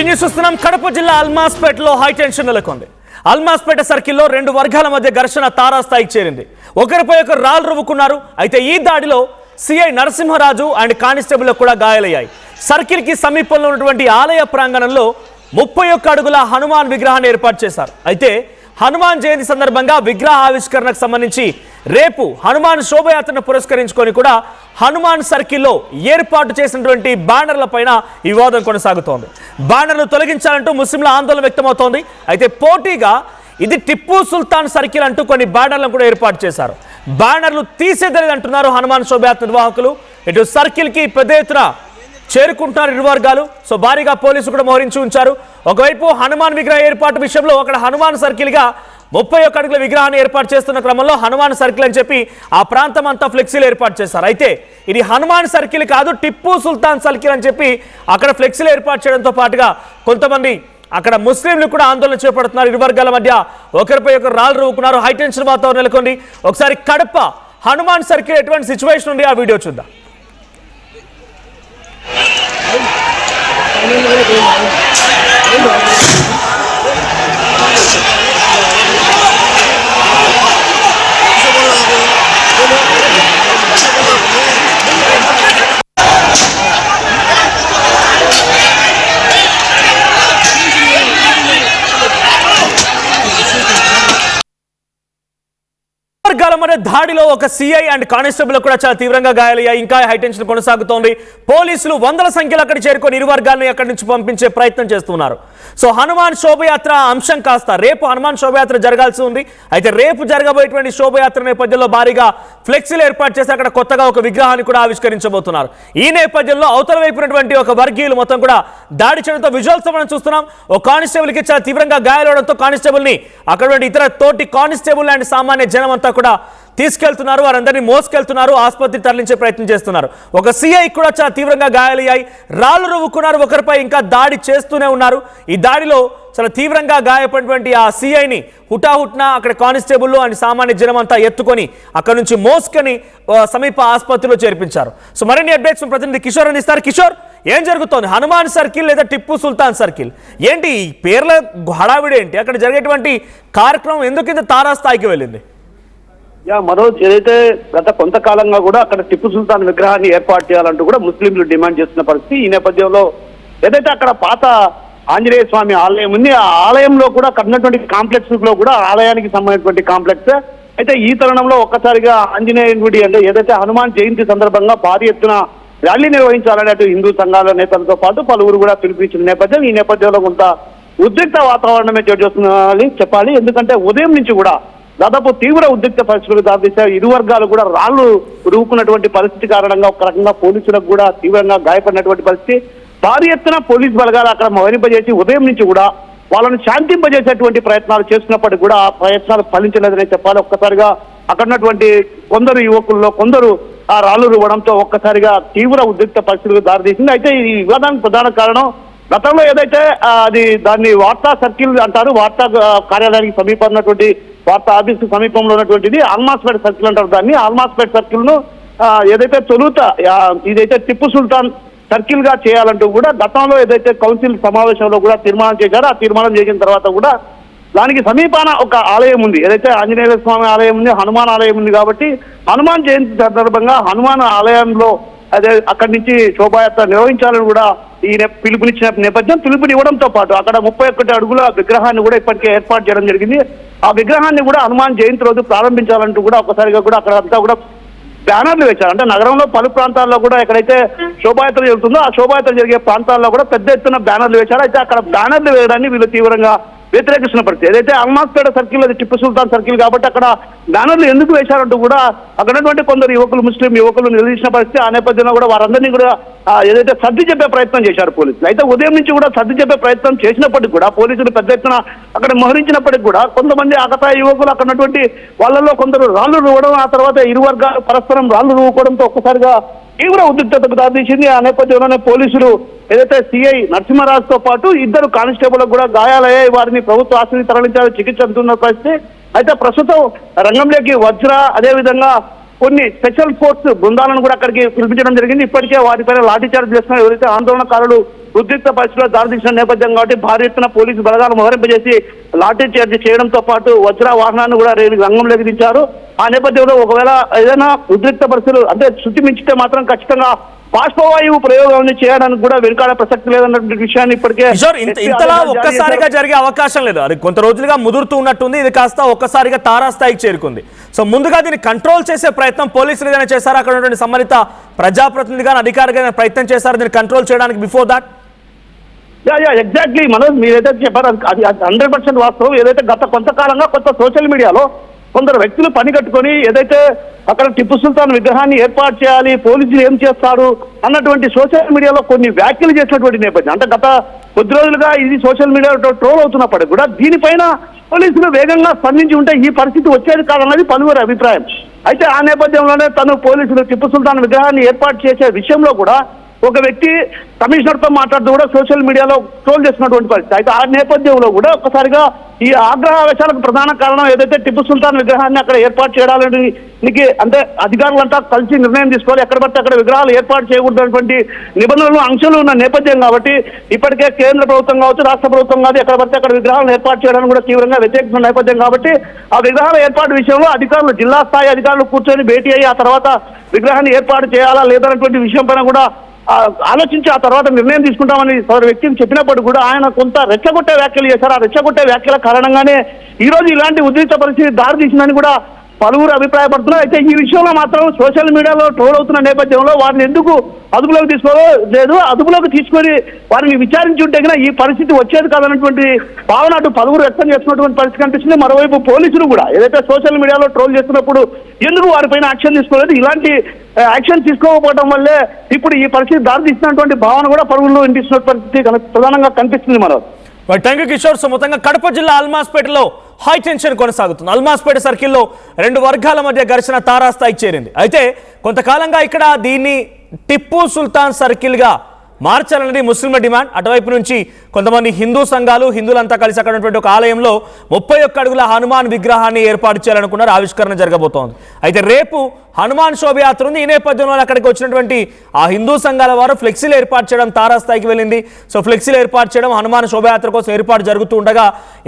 News చూస్తున్నాం. కడప జిల్లా అల్మాస్పేటలో high tension నెలకొంది. అల్మాస్పేట సర్కిల్లో రెండు వర్గాల మధ్య ఘర్షణ తారాస్థాయికి చేరింది. ఒకరిపై ఒకరు రాళ్ళు రువ్వుకున్నారు. అయితే ఈ దాడిలో సిఐ నరసింహరాజు అండ్ కానిస్టేబుల్ కూడా గాయాలయ్యాయి. సర్కిల్ కి సమీపంలో ఉన్నటువంటి ఆలయ ప్రాంగణంలో 31 అడుగుల హనుమాన్ విగ్రహాన్ని ఏర్పాటు చేశారు. అయితే హనుమాన్ జయంతి సందర్భంగా విగ్రహ ఆవిష్కరణకు సంబంధించి రేపు హనుమాన్ శోభయాత్రను పురస్కరించుకొని కూడా హనుమాన్ సర్కిల్లో ఏర్పాటు చేసినటువంటి బ్యానర్ల పైన ఈ వివాదం కొనసాగుతోంది. బ్యానర్లు తొలగించాలంటూ ముస్లింల ఆందోళన వ్యక్తమవుతోంది. అయితే పోటీగా ఇది టిప్పు సుల్తాన్ సర్కిల్ అంటూ కొన్ని బ్యానర్లను కూడా ఏర్పాటు చేశారు. బ్యానర్లు తీసేదని అంటున్నారు హనుమాన్ శోభయాత్ర నిర్వాహకులు. ఇటు సర్కిల్ కి పెద్ద ఎత్తున చేరుకుంటున్నారు ఇరు వర్గాలు. సో భారీగా పోలీసులు కూడా మోహరించి ఉంచారు. ఒకవైపు హనుమాన్ విగ్రహ ఏర్పాటు విషయంలో అక్కడ హనుమాన్ సర్కిల్ గా 31 అడుగుల విగ్రహాన్ని ఏర్పాటు చేస్తున్న క్రమంలో హనుమాన్ సర్కిల్ అని చెప్పి ఆ ప్రాంతం అంతా ఫ్లెక్సీలు ఏర్పాటు చేశారు. అయితే ఇది హనుమాన్ సర్కిల్ కాదు, టిప్పు సుల్తాన్ సర్కిల్ అని చెప్పి అక్కడ ఫ్లెక్సీలు ఏర్పాటు చేయడంతో పాటుగా కొంతమంది అక్కడ ముస్లింలు కూడా ఆందోళన చేపడుతున్నారు. ఇరు వర్గాల మధ్య ఒకరిపై ఒకరు రాళ్ళు రువ్వుకున్నారు. హై టెన్షన్ వాతావరణం నెలకొంది. ఒకసారి కడప హనుమాన్ సర్కిల్ ఎటువంటి సిచ్యువేషన్ ఉంది ఆ వీడియో చూద్దాం. వర్గాల మధ్య దాడిలో ఒక సిఐ అండ్ కానిస్టేబుల్ కూడా చాలా తీవ్రంగా గాయాలయ్యాయి. ఇంకా హై టెన్షన్ కొనసాగుతోంది. పోలీసులు వందల సంఖ్యలో అక్కడ చేరుకొని ఇరు వర్గాలను అక్కడి నుంచి పంపించే ప్రయత్నం చేస్తున్నారు. సో హనుమాన్ శోభయాత్ర అంశం కాస్త రేపు హనుమాన్ శోభయాత్ర జరగాల్సి ఉంది. అయితే రేపు జరగబోయేటువంటి శోభయాత్ర నేపథ్యంలో భారీగా ఫ్లెక్సీలు ఏర్పాటు చేసి అక్కడ కొత్తగా ఒక విగ్రహాన్ని కూడా ఆవిష్కరించబోతున్నారు. ఈ నేపథ్యంలో అవతల వైపునటువంటి ఒక వర్గీయులు మొత్తం కూడా దాడి చేయడంతో విజువల్స్ మనం చూస్తున్నాం. ఒక కానిస్టేబుల్ కి చాలా తీవ్రంగా గాయాలవడంతో కానిస్టేబుల్ ని అక్కడ ఇతర తోటి కానిస్టేబుల్ అండ్ సామాన్య జనం అంతా కూడా తీసుకెళ్తున్నారు. వారందరినీ మోసుకెళ్తున్నారు, ఆసుపత్రికి తరలించే ప్రయత్నం చేస్తున్నారు. ఒక సిఐ కూడా చాలా తీవ్రంగా గాయాలయ్యాయి. రాళ్ళు రువ్వుకున్నారు. ఒకరిపై ఇంకా దాడి చేస్తూనే ఉన్నారు. ఈ దాడిలో చాలా తీవ్రంగా గాయపడినటువంటి ఆ సిఐని హుటాహుట్న అక్కడ కానిస్టేబుల్ అండ్ సామాన్య జనం అంతా ఎత్తుకొని అక్కడ నుంచి మోసుకొని సమీప ఆసుపత్రిలో చేర్పించారు. సో మరిన్ని అప్డేట్స్ ప్రతినిధి కిషోర్ అందిస్తారు. కిషోర్, ఏం జరుగుతోంది? హనుమాన్ సర్కిల్ లేదా టిప్పు సుల్తాన్ సర్కిల్ ఏంటి ఈ పేర్ల హడావిడి ఏంటి? అక్కడ జరిగేటువంటి కార్యక్రమం ఎందుకు ఇంత తారాస్థాయికి వెళ్ళింది? మనోజ్, ఏదైతే గత కొంతకాలంగా కూడా అక్కడ టిప్పు సుల్తాన్ విగ్రహాన్ని ఏర్పాటు చేయాలంటూ కూడా ముస్లింలు డిమాండ్ చేస్తున్న పరిస్థితి. ఈ నేపథ్యంలో ఏదైతే అక్కడ పాత ఆంజనేయ స్వామి ఆలయం ఉంది, ఆ ఆలయంలో కూడా కట్టినటువంటి కాంప్లెక్స్ లో కూడా ఆలయానికి సంబంధించినటువంటి కాంప్లెక్స్. అయితే ఈ తరుణంలో ఒక్కసారిగా ఆంజనేయ గుడి అంటే ఏదైతే హనుమాన్ జయంతి సందర్భంగా భారీ ఎత్తున ర్యాలీ నిర్వహించాలని అటు హిందూ సంఘాల నేతలతో పాటు పలువురు కూడా పిలుపునిచ్చిన నేపథ్యం. ఈ నేపథ్యంలో కొంత ఉద్రిక్త వాతావరణమే చోటు చేస్తుందని చెప్పాలి. ఎందుకంటే ఉదయం నుంచి కూడా దాదాపు తీవ్ర ఉద్రిక్త పరిస్థితులకు దారితీశారు. ఇరు వర్గాలు కూడా రాళ్లు రువ్వుకున్నటువంటి పరిస్థితి కారణంగా ఒక రకంగా పోలీసులకు కూడా తీవ్రంగా గాయపడినటువంటి పరిస్థితి. భారీ ఎత్తున పోలీస్ బలగాలు అక్కడ మోహరింపజేసి ఉదయం నుంచి కూడా వాళ్ళను శాంతింపజేసేటువంటి ప్రయత్నాలు చేస్తున్నప్పటికీ కూడా ఆ ప్రయత్నాలు ఫలించలేదనే చెప్పాలి. ఒక్కసారిగా అక్కడ ఉన్నటువంటి కొందరు యువకుల్లో కొందరు ఆ రాళ్లు రువ్వడంతో ఒక్కసారిగా తీవ్ర ఉద్రిక్త పరిస్థితులకు దారితీసింది. అయితే ఈ వివాదానికి ప్రధాన కారణం గతంలో ఏదైతే అది దాన్ని వార్తా సర్కిల్ అంటారు, వార్తా కార్యాలయానికి సమీపం ఉన్నటువంటి వార్తా ఆఫీస్ సమీపంలో ఉన్నటువంటిది ఆల్మాస్పేట సర్కిల్ అంటారు. దాన్ని ఆల్మాస్పేట సర్కిల్ ను ఏదైతే తొలుత ఇదైతే టిప్పు సుల్తాన్ సర్కిల్ గా చేయాలంటూ కూడా గతంలో ఏదైతే కౌన్సిల్ సమావేశంలో కూడా తీర్మానం చేశారో ఆ తీర్మానం చేసిన తర్వాత కూడా దానికి సమీపాన ఒక ఆలయం ఉంది, ఏదైతే ఆంజనేయ స్వామి ఆలయం ఉంది, హనుమాన్ ఆలయం ఉంది. కాబట్టి హనుమాన్ జయంతి సందర్భంగా హనుమాన్ ఆలయంలో అదే అక్కడి నుంచి శోభాయాత్ర నిర్వహించాలని కూడా ఈ పిలుపునిచ్చిన నేపథ్యం. పిలుపునివ్వడంతో పాటు అక్కడ 31 అడుగుల విగ్రహాన్ని కూడా ఇప్పటికే ఏర్పాటు చేయడం జరిగింది. ఆ విగ్రహాన్ని కూడా హనుమాన్ జయంతి రోజు ప్రారంభించాలంటూ కూడా ఒకసారిగా కూడా అక్కడ అంతా కూడా బ్యానర్లు వేశారు. అంటే నగరంలో పలు ప్రాంతాల్లో కూడా ఎక్కడైతే శోభాయాత్ర జరుగుతుందో ఆ శోభాయాత్ర జరిగే ప్రాంతాల్లో కూడా పెద్ద ఎత్తున బ్యానర్లు వేశారు. అయితే అక్కడ బ్యానర్లు వేయడాన్ని వీళ్ళు తీవ్రంగా వ్యతిరేకిస్తున్న పరిస్థితి. ఏదైతే అల్మాస్పేట సర్కిల్ అది టిప్పు సుల్తాన్ సర్కిల్ కాబట్టి అక్కడ బ్యానర్లు ఎందుకు వేశారంటూ కూడా అక్కడ కొందరు యువకులు ముస్లిం యువకులు నిలదీసిన పరిస్థితి. ఆ నేపథ్యంలో కూడా వారందరినీ కూడా ఏదైతే సర్ది చెప్పే ప్రయత్నం చేశారు పోలీసులు. అయితే ఉదయం నుంచి కూడా సర్ది చెప్పే ప్రయత్నం చేసినప్పటికీ కూడా పోలీసులు పెద్ద ఎత్తున అక్కడ మోహరించినప్పటికీ కూడా కొంతమంది ఆకతాయి యువకులు అక్కడ ఉన్నటువంటి వాళ్ళల్లో కొందరు రాళ్లు రువ్వడం, ఆ తర్వాత ఇరు వర్గాలు పరస్పరం రాళ్లు రువ్వుకోవడంతో ఒక్కసారిగా తీవ్ర ఉద్రిక్తతకు దారితీసింది. ఆ నేపథ్యంలోనే పోలీసులు ఏదైతే సిఐ నరసింహరాజుతో పాటు 2 కానిస్టేబుల్లకు కూడా గాయాలయ్యాయి. వారిని ప్రభుత్వ ఆసుపత్రికి తరలించారు, చికిత్స అందుతున్న పరిస్థితి. అయితే ప్రస్తుతం రంగంలోకి వజ్ర అదేవిధంగా కొన్ని స్పెషల్ ఫోర్స్ బృందాలను కూడా అక్కడికి పిలిపించడం జరిగింది. ఇప్పటికే వారిపైన లాఠీ చార్జ్ చేస్తున్న ఎవరైతే ఆందోళనకారులు ఉద్రిక్త పరిస్థితుల్లో దారితీసిన నేపథ్యం కాబట్టి భారీ ఎత్తున పోలీసు బలగాలు మోహరింపజేసి లాఠీ చార్జ్ చేయడంతో పాటు వజ్ర వాహనాన్ని కూడా రంగంలోకి దించారు. ఆ నేపథ్యంలో ఒకవేళ ఏదైనా ఉద్రిక్త పరిస్థితులు అంటే శృతి మించితే మాత్రం ఖచ్చితంగా బాష్పవాయువు ప్రయోగాన్ని చేయడానికి కూడా వెనుకాడే ప్రసక్తి లేదన్నటువంటి విషయాన్ని ఇప్పటికే ఇంతలా ఒక్కసారిగా జరిగే అవకాశం లేదు. అది కొంత రోజులుగా ముదురుతూ ఉన్నట్టుంది. ఇది కాస్త ఒక్కసారిగా తారాస్థాయికి చేరుకుంది. సో ముందుగా దీన్ని కంట్రోల్ చేసే ప్రయత్నం పోలీసులు ఏదైనా చేశారా? అక్కడ ఉన్నటువంటి సంబంధిత ప్రజాప్రతినిధిగా అధికారిగా ప్రయత్నం చేశారు దీన్ని కంట్రోల్ చేయడానికి బిఫోర్ దాట్? ఎగ్జాక్ట్లీ మనోజ్ మీరు ఏదైతే చెప్పారో అది 100% వాస్తవం. ఏదైతే గత కొంతకాలంగా కొంత సోషల్ మీడియాలో కొందరు వ్యక్తులు పని కట్టుకొని ఏదైతే అక్కడ టిప్పు సుల్తాన్ విగ్రహాన్ని ఏర్పాటు చేయాలి, పోలీసులు ఏం చేస్తారు అన్నటువంటి సోషల్ మీడియాలో కొన్ని వ్యాఖ్యలు చేసినటువంటి నేపథ్యం అంటే గత కొద్ది రోజులుగా ఇది సోషల్ మీడియాలో ట్రోల్ అవుతున్నప్పటికీ కూడా దీనిపైన పోలీసులు వేగంగా స్పందించి ఉంటే ఈ పరిస్థితి వచ్చేది కాదన్నది పలువురి అభిప్రాయం. అయితే ఆ నేపథ్యంలోనే పోలీసులు టిప్పు సుల్తాన్ విగ్రహాన్ని ఏర్పాటు చేసే విషయంలో కూడా ఒక వ్యక్తి కమిషనర్తో మాట్లాడుతూ కూడా సోషల్ మీడియాలో ట్రోల్ చేస్తున్నటువంటి పరిస్థితి. అయితే ఆ నేపథ్యంలో కూడా ఒక్కసారిగా ఈ ఆగ్రహావేశాలకు ప్రధాన కారణం ఏదైతే టిప్పు సుల్తాన్ విగ్రహాన్ని అక్కడ ఏర్పాటు చేయడానికి అంటే అధికారులంతా కలిసి నిర్ణయం తీసుకోవాలి, ఎక్కడ పడితే అక్కడ విగ్రహాలు ఏర్పాటు చేయకూడదన్నటువంటి నిబంధనలు ఆంక్షలు ఉన్న నేపథ్యం కాబట్టి ఇప్పటికే కేంద్ర ప్రభుత్వం కావచ్చు రాష్ట్ర ప్రభుత్వం కాదు ఎక్కడ పడితే అక్కడ విగ్రహాలను ఏర్పాటు చేయడానికి కూడా తీవ్రంగా వ్యతిరేకిస్తున్న నేపథ్యం కాబట్టి ఆ విగ్రహాల ఏర్పాటు విషయంలో అధికారులు జిల్లా స్థాయి అధికారులు కూర్చొని భేటీ అయ్యి ఆ తర్వాత విగ్రహాన్ని ఏర్పాటు చేయాలా లేదన్నటువంటి విషయం పైన కూడా ఆలోచించి ఆ తర్వాత నిర్ణయం తీసుకుంటామని సదరు వ్యక్తికి చెప్పినప్పుడు కూడా ఆయన కొంత రెచ్చగొట్టే వ్యాఖ్యలు చేశారు. ఆ రెచ్చగొట్టే వ్యాఖ్యల కారణంగానే ఈ రోజు ఇలాంటి ఉద్రిక్త పరిస్థితి దారితీసిందని కూడా పలువురు అభిప్రాయపడుతున్నారు. అయితే ఈ విషయంలో మాత్రం సోషల్ మీడియాలో ట్రోల్ అవుతున్న నేపథ్యంలో వారిని ఎందుకు అదుపులోకి తీసుకోలేదు, అదుపులోకి తీసుకొని వారిని విచారించి ఉంటే కన్నా ఈ పరిస్థితి వచ్చేది కాదన్నటువంటి భావన అటు పలువురు వ్యక్తం చేస్తున్నటువంటి పరిస్థితి కనిపిస్తుంది. మరోవైపు పోలీసులు కూడా ఏదైతే సోషల్ మీడియాలో ట్రోల్ చేస్తున్నప్పుడు ఎందుకు వారిపైన యాక్షన్ తీసుకోలేదు, ఇలాంటి యాక్షన్ తీసుకోకపోవడం వల్లే ఇప్పుడు ఈ పరిస్థితి దారితీస్తున్నటువంటి భావన కూడా పలువురిలో వినిపిస్తున్న పరిస్థితి ప్రధానంగా కనిపిస్తుంది. మరో థ్యాంక్ యూ కిషోర్. సో మొత్తంగా కడప జిల్లా అల్మాస్పేటలో హై టెన్షన్ కొనసాగుతుంది. అల్మాస్పేట సర్కిల్లో రెండు వర్గాల మధ్య ఘర్షణ తారాస్థాయికి చేరింది. అయితే కొంతకాలంగా ఇక్కడ దీన్ని టిప్పు సుల్తాన్ సర్కిల్గా మార్చాలన్నది ముస్లింల డిమాండ్. అటువైపు నుంచి కొంతమంది హిందూ సంఘాలు హిందువులంతా కలిసి అక్కడ ఉన్నటువంటి ఒక ఆలయంలో 31 అడుగుల హనుమాన్ విగ్రహాన్ని ఏర్పాటు చేయాలనుకున్నారు. ఆవిష్కరణ జరగబోతోంది. అయితే రేపు హనుమాన్ శోభయాత్ర ఉంది. ఈ నేపథ్యంలో అక్కడికి వచ్చినటువంటి ఆ హిందూ సంఘాల వారు ఫ్లెక్సీలు ఏర్పాటు చేయడం తారాస్థాయికి వెళ్ళింది. సో ఫ్లెక్సీలు ఏర్పాటు చేయడం హనుమాన్ శోభయాత్ర కోసం ఏర్పాటు జరుగుతూ ఉండగా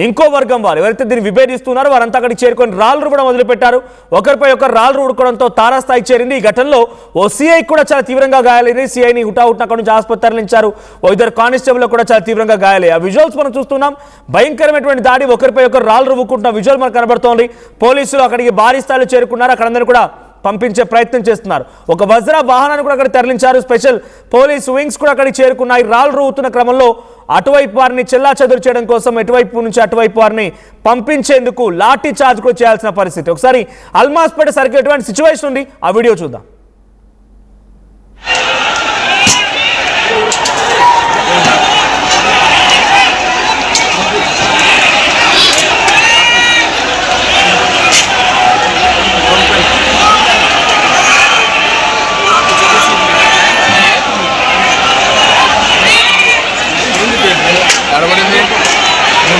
ఇంకో వర్గం వారు ఎవరైతే దీన్ని విభేదిస్తున్నారో వారంతా అక్కడికి చేరుకొని రాళ్ళు కూడా మొదలుపెట్టారు. ఒకరిపై ఒకరు రాళ్ళు రుడుకోవడంతో తారాస్థాయికి చేరింది. ఈ ఘటనలో ఓ సిఐ కూడా చాలా తీవ్రంగా గాయాలైంది. సిఐని హుటాహుటిన అక్కడి నుంచి ఆసుపత్రి తరలించారు. ఓ ఇద్దరు కానిస్టేబుల్ కూడా చాలా తీవ్రంగా గాయాలయ్యాయి. ఆ విజువల్స్ మనం చూస్తున్నాం. భయంకరమైనటువంటి దాడి, ఒకరిపై ఒకరు రాళ్ళు రువ్వుకుంటున్న విజువల్ మనకు కనబడుతోంది. పోలీసులు అక్కడికి భారీ స్థాయిలో చేరుకున్నారు. అక్కడందరూ కూడా పంపించే ప్రయత్నం చేస్తున్నారు. ఒక వజ్ర వాహనాన్ని కూడా అక్కడ తరలించారు. స్పెషల్ పోలీస్ వింగ్స్ కూడా అక్కడికి చేరుకున్నాయి. రాళ్ళు రువ్వుతున్న క్రమంలో అటువైపు వారిని చెల్లాచెదురు చేయడం కోసం ఎటువైపు నుంచి అటువైపు వారిని పంపించేందుకు లాఠీ చార్జ్ కూడా చేయాల్సిన పరిస్థితి. ఒకసారి అల్మాస్పేట సర్కిల్ ఎటువంటి సిచ్యువేషన్ ఉంది ఆ వీడియో చూద్దాం.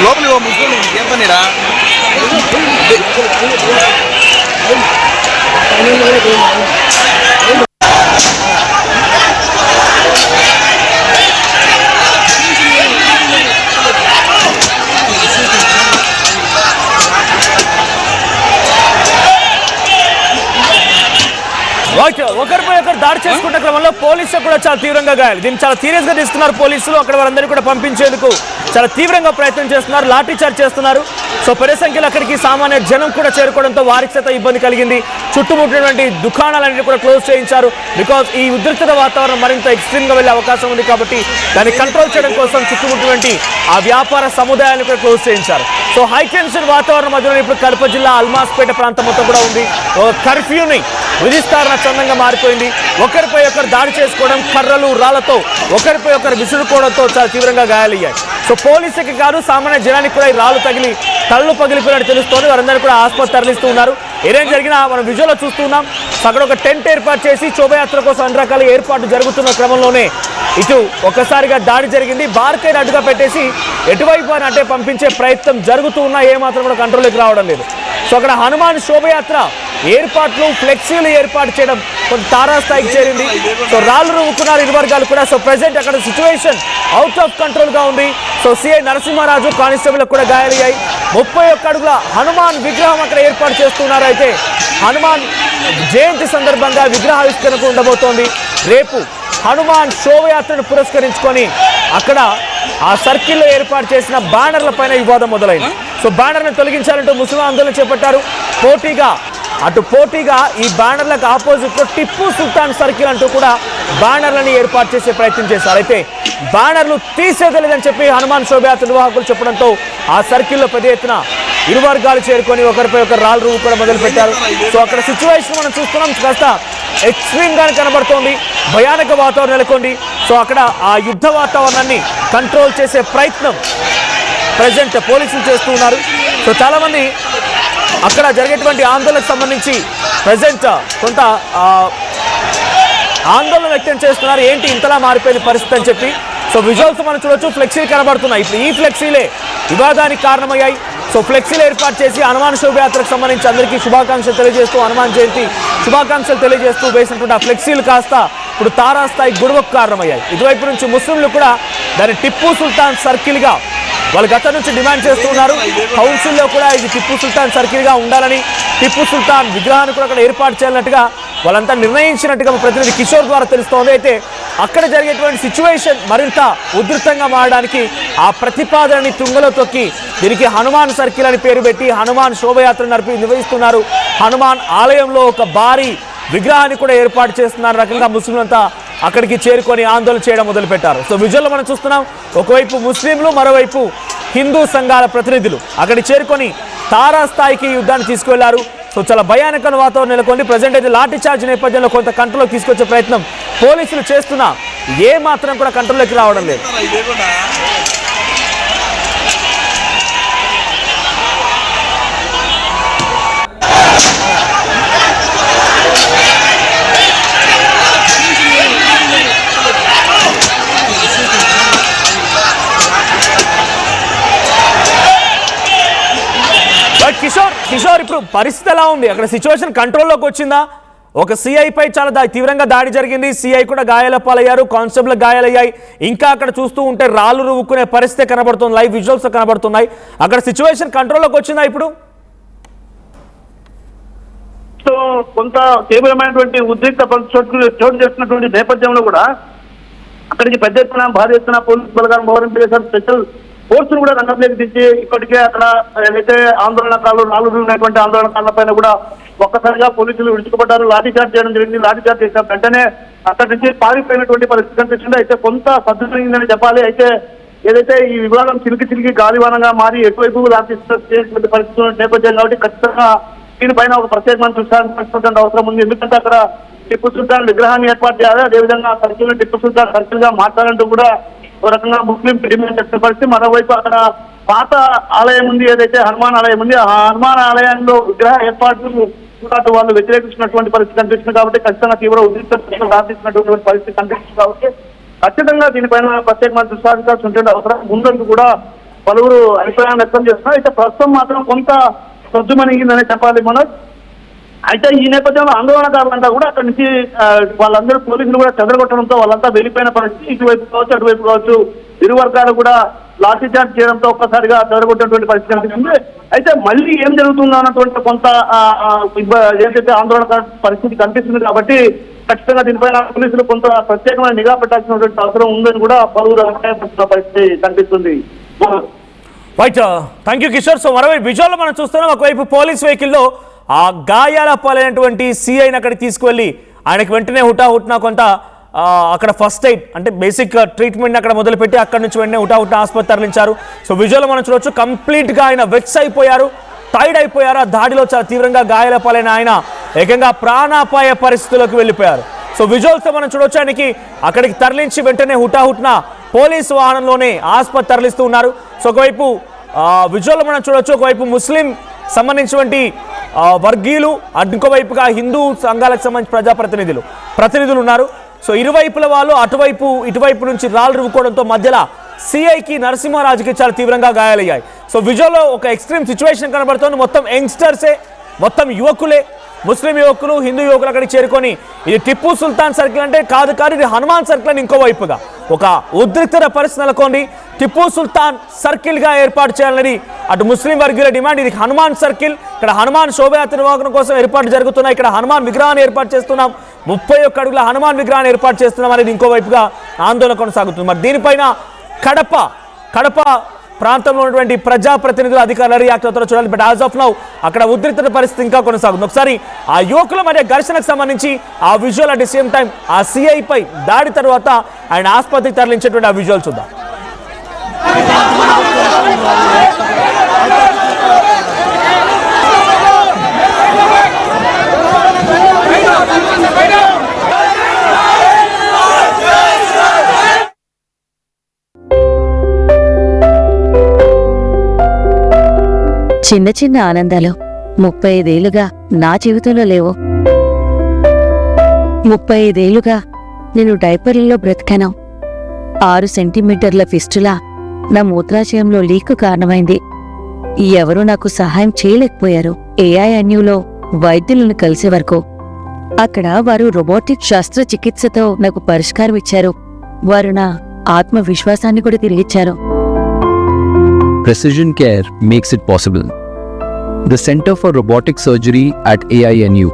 లోపలి ముస్లిం ఏం పనిరా ఒకరిపై ఒకరు దాడి చేసుకున్న క్రమంలో పోలీసులు కూడా చాలా తీవ్రంగా గాయాలి. దీన్ని చాలా సీరియస్ గా తీసుకున్నారు పోలీసులు. అక్కడ వారందరినీ కూడా పంపించేందుకు చాలా తీవ్రంగా ప్రయత్నం చేస్తున్నారు, లాఠీ చార్జ్ చేస్తున్నారు. సో పెద్ద సంఖ్యలో అక్కడికి సామాన్య జనం కూడా చేరుకోవడంతో వారికి సైతం ఇబ్బంది కలిగింది. చుట్టుముట్టినటువంటి దుకాణాలన్నింటినీ కూడా క్లోజ్ చేయించారు. బికాజ్ ఈ ఉద్రిక్తత వాతావరణం మరింత ఎక్స్ట్రీమ్ గా వెళ్లే అవకాశం ఉంది కాబట్టి దాన్ని కంట్రోల్ చేయడం కోసం చుట్టుముట్టినటువంటి ఆ వ్యాపార సముదాయాన్ని కూడా క్లోజ్ చేయించారు. సో హై టెన్షన్ వాతావరణం మధ్యలో ఇప్పుడు కడప జిల్లా అల్మాస్పేట ప్రాంతం మొత్తం కూడా ఉంది. కర్ఫ్యూని విధిస్తారన్న చందంగా మారిపోయింది. ఒకరిపై ఒకరు దాడి చేసుకోవడం, కర్రలు రాళ్లతో ఒకరిపై ఒకరు విసురుకోవడంతో చాలా తీవ్రంగా గాయాలయ్యాయి. సో పోలీసులకి కాదు సామాన్య జనానికి కూడా ఈ రాళ్ళు తగిలి కళ్ళు పగిలిపోయినట్టు తెలుస్తోంది. వారందరూ కూడా ఆసుపత్రి తరలిస్తూ ఉన్నారు. ఏదేం జరిగినా మనం విజువల్లో చూస్తున్నాం. అక్కడ ఒక టెంట్ ఏర్పాటు చేసి శోభయాత్ర కోసం అన్ని రకాల ఏర్పాటు జరుగుతున్న క్రమంలోనే ఇటు ఒక్కసారిగా దాడి జరిగింది. బార్కైడ్ అడ్డుగా పెట్టేసి ఎటువైపు అని అంటే పంపించే ప్రయత్నం జరుగుతూ ఉన్నా ఏమాత్రం కూడా కంట్రోల్లోకి రావడం లేదు. సో అక్కడ హనుమాన్ శోభయాత్ర ఏర్పాట్లు ఫ్లెక్సీలు ఏర్పాటు చేయడం కొంత తారాస్థాయికి చేరింది. సో రాళ్ళు రువ్వుకున్నారు ఇరు వర్గాలు కూడా. సో ప్రెసెంట్ అక్కడ సిచ్యువేషన్ అవుట్ ఆఫ్ కంట్రోల్ గా ఉంది. సో సిఐ నరసింహారాజు కానిస్టేబుల్ కూడా గాయాలయ్యాయి. 31 అడుగుల హనుమాన్ విగ్రహం అక్కడ ఏర్పాటు చేస్తున్నారు. అయితే హనుమాన్ జయంతి సందర్భంగా విగ్రహావిష్కరణకు ఉండబోతోంది. రేపు హనుమాన్ శోభయాత్రను పురస్కరించుకొని అక్కడ ఆ సర్కిల్లో ఏర్పాటు చేసిన బ్యానర్ల పైన వివాదం మొదలైంది. సో బ్యానర్ను తొలగించాలంటూ ముస్లిం ఆందోళన చేపట్టారు. పోటీగా ఈ బ్యానర్లకు ఆపోజిట్ లో టిప్పు సుల్తాన్ సర్కిల్ అంటూ కూడా బ్యానర్లను ఏర్పాటు చేసే ప్రయత్నం చేశారు. అయితే బ్యానర్లు తీసేదలేదని చెప్పి హనుమాన్ శోభయాత్ర నిర్వాహకులు చెప్పడంతో ఆ సర్కిల్లో పెద్ద ఎత్తున ఇరు వర్గాలు చేరుకొని ఒకరిపై ఒకరు రాళ్ళు రువ్వు కూడా మొదలు పెట్టారు. సో అక్కడ సిచ్యువేషన్ మనం చూస్తున్నాం, కాస్త ఎక్స్ట్రీమ్ గానే కనబడుతోంది, భయానక వాతావరణం నెలకొంది. సో అక్కడ ఆ యుద్ధ వాతావరణాన్ని కంట్రోల్ చేసే ప్రయత్నం ప్రెజెంట్ పోలీసులు చేస్తూ ఉన్నారు. సో చాలా మంది అక్కడ జరిగేటువంటి ఆందోళనకు సంబంధించి ప్రెజెంట్ కొంత ఆందోళన వ్యక్తం చేస్తున్నారు. ఏంటి ఇంతలా మారిపోయిన పరిస్థితి అని చెప్పి. సో విజువల్స్ మనం చూడొచ్చు, ఫ్లెక్సీలు కనబడుతున్నాయి. ఇప్పుడు ఈ ఫ్లెక్సీలే వివాదానికి కారణమయ్యాయి. సో ఫ్లెక్సీలు ఏర్పాటు చేసి హనుమాన్ శోభయాత్రకు సంబంధించి అందరికీ శుభాకాంక్షలు తెలియజేస్తూ, హనుమాన్ జయంతి శుభాకాంక్షలు తెలియజేస్తూ వేసినటువంటి ఆ ఫ్లెక్సీలు కాస్త ఇప్పుడు తారాస్థాయి గొడవకు కారణమయ్యాయి. ఇటువైపు నుంచి ముస్లింలు కూడా దాన్ని టిప్పు సుల్తాన్ సర్కిల్గా వాళ్ళు గత నుంచి డిమాండ్ చేస్తూ ఉన్నారు. కౌన్సిల్లో కూడా ఇది టిప్పు సుల్తాన్ సర్కిల్గా ఉండాలని, టిప్పు సుల్తాన్ విగ్రహాన్ని కూడా అక్కడ ఏర్పాటు చేయాలన్నట్టుగా వాళ్ళంతా నిర్ణయించినట్టుగా ప్రతినిధి కిషోర్ ద్వారా తెలుస్తోంది. అయితే అక్కడ జరిగేటువంటి సిచ్యువేషన్ మరింత ఉధృతంగా మారడానికి ఆ ప్రతిపాదనని తుంగలో తొక్కి దీనికి హనుమాన్ సర్కిల్ అని పేరు పెట్టి హనుమాన్ శోభయాత్ర నిర్వహిస్తున్నారు. హనుమాన్ ఆలయంలో ఒక భారీ విగ్రహాన్ని కూడా ఏర్పాటు చేస్తున్నారు. రకంగా ముస్లింలంతా అక్కడికి చేరుకొని ఆందోళన చేయడం మొదలుపెట్టారు. సో విజువల్లో మనం చూస్తున్నాం, ఒకవైపు ముస్లింలు, మరోవైపు హిందూ సంఘాల ప్రతినిధులు అక్కడికి చేరుకొని తారాస్థాయికి యుద్ధాన్ని తీసుకువెళ్లారు. సో చాలా భయానక వాతావరణం నెలకొంది. ప్రజెంట్ అయితే లాఠీ చార్జ్ నేపథ్యంలో కొంత కంట్రోల్లోకి తీసుకొచ్చే ప్రయత్నం పోలీసులు చేస్తున్నా ఏ మాత్రం కూడా కంట్రోల్లోకి రావడం లేదు. కిషోర్ ఇప్పుడు పరిస్థితి ఎలా ఉంది? అక్కడ సిచ్యువేషన్ కంట్రోల్లోకి వచ్చిందా? ఒక సిఐ పై చాలా తీవ్రంగా దాడి జరిగింది. సిఐ కూడా గాయాల పాలయ్యారు, కానిస్టేబుల్ గాయాలయ్యాయి. ఇంకా అక్కడ చూస్తూ ఉంటే రాళ్ళు రువ్వుకునే పరిస్థితి కనబడుతుంది, లైవ్ విజువల్స్ కనబడుతున్నాయి. అక్కడ సిచ్యువేషన్ కంట్రోల్లోకి వచ్చిందా ఇప్పుడు? సో కొంత తీవ్రమైనటువంటి ఉద్రిక్త చోటు చేస్తున్నటువంటి నేపథ్యంలో కూడా అక్కడికి పెద్ద ఎత్తున భారీ ఎత్తున పోలీసు బలగాలను మోహరింపు చేశారు. స్పెషల్ ఫోర్సులు కూడా రంగంలోకి దించి ఇప్పటికే అక్కడ ఏదైతే ఆందోళనకారులు నాలుగు ఉన్నటువంటి ఆందోళనకారుల పైన కూడా ఒక్కసారిగా పోలీసులు విడుచుకుపడ్డారు. లాఠీ చార్జ్ చేయడం జరిగింది. లాఠీ చార్జ్ చేసిన వెంటనే అక్కడి నుంచి పారిపోయినటువంటి పరిస్థితి కనిపిస్తుంది. అయితే కొంత సర్దుమైందని చెప్పాలి. అయితే ఏదైతే ఈ వివాదం చిలికి గాలివానంగా మారి ఎటువైపు లాఠీ పరిస్థితుల నేపథ్యం కాబట్టి ఖచ్చితంగా దీనిపైన ఒక ప్రత్యేకమైన దృష్టి అవసరం ఉంది. ఎందుకంటే అక్కడ టిప్పు సుల్తాన్ విగ్రహాన్ని ఏర్పాటు చేయాలి, అదేవిధంగా సర్కిల్ టిప్పు సుల్తాన్ సర్కిల్ గా మార్చాలంటూ కూడా ఒక రకంగా ముస్లిం డిమాండ్ చేసిన పరిస్థితి. మరోవైపు అక్కడ పాత ఆలయం ఉంది, ఏదైతే హనుమాన్ ఆలయం ఉంది, ఆ హనుమాన్ ఆలయంలో విగ్రహ ఏర్పాటు అటు వాళ్ళు వ్యతిరేకించినటువంటి పరిస్థితి కనిపిస్తుంది. కాబట్టి ఖచ్చితంగా తీవ్ర ఉద్రిక్త సాధించినటువంటి పరిస్థితి కనిపిస్తుంది. కాబట్టి ఖచ్చితంగా దీనిపైన ప్రత్యేకమైన దృష్టి సాధించాల్సి ఉంటుంది అవసరం ఉందని కూడా పలువురు అభిప్రాయం వ్యక్తం చేస్తున్నారు. అయితే ప్రస్తుతం మాత్రం కొంత సొద్దుమణిగిందనే చెప్పాలి మనోజ్. అయితే ఈ నేపథ్యంలో ఆందోళనకారులంతా కూడా అక్కడి నుంచి వాళ్ళందరూ పోలీసులు కూడా చెదరగొట్టడంతో వాళ్ళంతా వెళ్ళిపోయిన పరిస్థితి. ఇటువైపు కావచ్చు, అటువైపు కావచ్చు, ఇరు వర్గాలు కూడా లాఠీ చార్జ్ చేయడంతో ఒక్కసారిగా చెదరగొట్టినటువంటి పరిస్థితి కనిపిస్తుంది. అయితే మళ్ళీ ఏం జరుగుతుందో అన్నటువంటి కొంత ఏదైతే ఆందోళన పరిస్థితి కనిపిస్తుంది. కాబట్టి ఖచ్చితంగా దీనిపైన పోలీసులు కొంత ప్రత్యేకమైన నిఘా పెట్టాల్సినటువంటి అవసరం ఉందని కూడా పలువురు అభిప్రాయపడుతున్న పరిస్థితి కనిపిస్తుంది. Right, thank you Kishore. So మరోవైపు విజువల్లో మనం చూస్తున్నాం, ఒకవైపు పోలీస్ వెహికల్లో ఆ గాయాల పాలైనటువంటి సిఐని అక్కడికి తీసుకువెళ్ళి ఆయనకు వెంటనే హుటాహుట్న కొంత అక్కడ ఫస్ట్ ఎయిడ్ అంటే బేసిక్ ట్రీట్మెంట్ అక్కడ మొదలుపెట్టి అక్కడ నుంచి వెంటనే హుటాహుట్న ఆసుపత్రి తరలించారు. సో విజువల్లో మనం చూడొచ్చు, కంప్లీట్గా ఆయన వెక్స్ అయిపోయారు, టైర్డ్ అయిపోయారు. ఆ దాడిలో చాలా తీవ్రంగా గాయాల పాలైన ఆయన ఏకంగా ప్రాణాపాయ పరిస్థితుల్లోకి వెళ్ళిపోయారు. సో విజువల్స్ మనం చూడొచ్చు, ఆయనకి అక్కడికి తరలించి వెంటనే హుటాహుట్న పోలీసు వాహనంలోనే ఆసుపత్రి తరలిస్తూ ఉన్నారు. సో ఒకవైపు విజువల్లో మనం చూడొచ్చు, ఒకవైపు ముస్లిం సంబంధించినటువంటి వర్గీయులు, ఇంకోవైపుగా హిందూ సంఘాలకు సంబంధించి ప్రతినిధులు ఉన్నారు. సో ఇరువైపుల వాళ్ళు ఇటువైపు నుంచి రాళ్ళు రువ్వుకోవడంతో మధ్యలో సిఐకి నరసింహారాజుకి చాలా తీవ్రంగా గాయాలయ్యాయి. సో విజువల్లో ఒక ఎక్స్ట్రీమ్ సిచ్యువేషన్ కనబడుతోంది. మొత్తం యంగ్స్టర్సే, మొత్తం యువకులే. ముస్లిం యువకులు హిందూ యువకులు అక్కడికి చేరుకొని ఇది టిప్పు సుల్తాన్ సర్కిల్ అంటే కాదు కానీ ఇది హనుమాన్ సర్కిల్ అని ఇంకోవైపుగా ఒక ఉద్రిక్తత పరిస్థితి నెలకొంది. టిప్పు సుల్తాన్ సర్కిల్ గా ఏర్పాటు చేయాలని అటు ముస్లిం వర్గీయుల డిమాండ్. ఇది హనుమాన్ సర్కిల్, ఇక్కడ హనుమాన్ శోభయాత్ర నిర్వహణ కోసం ఏర్పాట్లు జరుగుతున్నాయి. ఇక్కడ హనుమాన్ విగ్రహాన్ని ఏర్పాటు చేస్తున్నాం, 31 అడుగుల హనుమాన్ విగ్రహాన్ని ఏర్పాటు చేస్తున్నాం అనేది ఇంకోవైపుగా ఆందోళన కొనసాగుతుంది. మరి దీనిపైన కడప ప్రాంతంలో ఉన్నటువంటి ప్రజాప్రతినిధులు అధికారులు రియాక్ట్ అవుతారో చూడాలి. బట్ యాజ్ ఆఫ్ నౌ అక్కడ ఉద్రిక్త పరిస్థితి ఇంకా కొనసాగుతుంది. ఒకసారి ఆ యువకుల మధ్య ఘర్షణకు సంబంధించి ఆ visual, at the same time ఆ సిఐ పై దాడి తర్వాత ఆయన ఆసుపత్రికి తరలించేటువంటి ఆ విజువల్ చూద్దాం. చిన్న చిన్న ఆనందాలు 35 ఏళ్లుగా నా జీవితంలో లేవు. 35 ఏళ్లుగా నేను డైపర్లలో బ్రతికాను. 6 సెంటీమీటర్ల ఫిస్టులా నా మూత్రాశయంలో లీకు కారణమైంది. ఎవరూ నాకు సహాయం చేయలేకపోయారు. ఏఐఎన్యూలో వైద్యులను కలిసే వరకు అక్కడ వారు రోబోటిక్ శస్త్రచికిత్సతో నాకు పరిష్కారం ఇచ్చారు. వారు నా ఆత్మవిశ్వాసాన్ని కూడా తిరిగిచ్చారు. Precision care makes it possible. The Center for Robotic Surgery at AINU